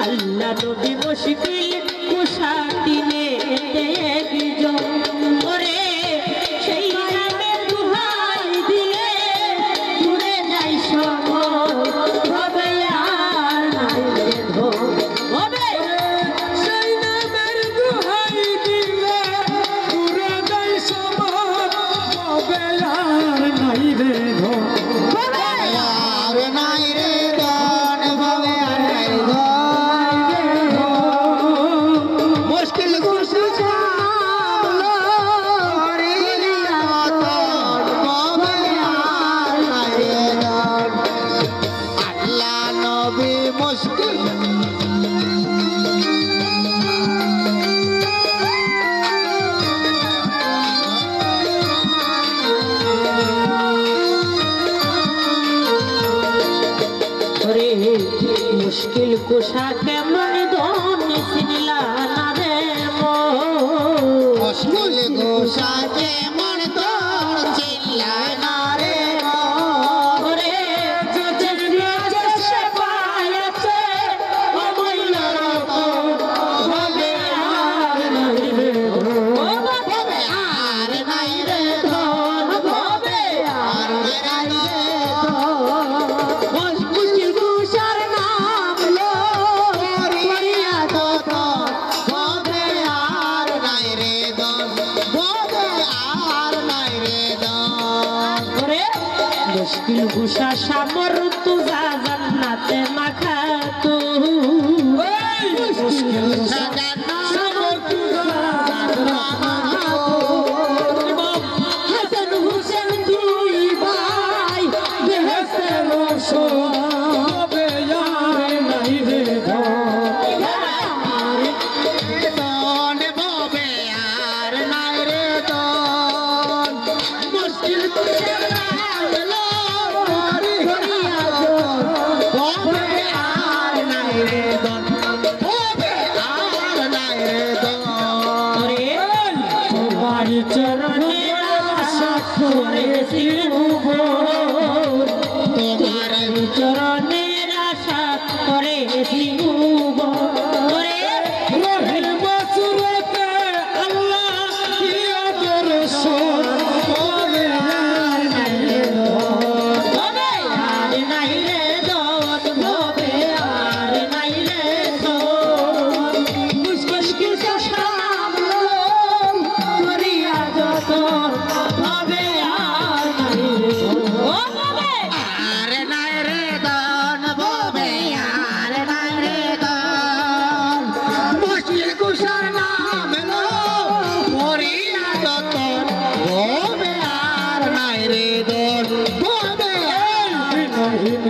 আল্লাহ নবী মুশকিল কুশা দিনে ওরে সেই নামের দুহাই দিলে ঘুরে যাই সব হবে আর নাই হবে সেই নামের দোহাই দিলে ঘুরে যাই সব হবে আর নাই রে মুশকিল কুশা কেমন ধন চিনলা না রে মুশকিল কুশা কেমন ধন চিনলা না রে ওরে যে সে পায়েছে অমূল্যর হবে আর নাই রে হবে আর নাই রে ধন হবে আর নাই রে মুশকিল কুশার নাম লো করিয়া তো হবে আর নাই রে দন হবে আর নাই রে দন ওরে মুশকিল কুশা সামর তু যা জান্নাতে মাখা তু মুশকিল কুশা সাগর তুজা হাসান হুসেন দুই ভাই বেহেশতের হবে আর নাই রে দন হবে আর নাই রে দন মুশকিল কুশার নাম লো করিয়া হবে আর নাই রে দন হবে আর নাই রে দন ওরে তোমার চরণে আশা করেছি তোমার চরণের আশা করেছি ওরে রহিম সুরতে আল্লাহ কি দর্শন হবে আর নাই রে হবে আর নাই রে দন হবে আর নাই রে দন মুশকিল সামলো করিয়া যত হবে আর নাই রে হবে আর নাই রে দন হবে আর নাই রে দন মুশকিল কুশার নাম লো মরিয়া যতন হবে আর নাই রে দন হবে রহিম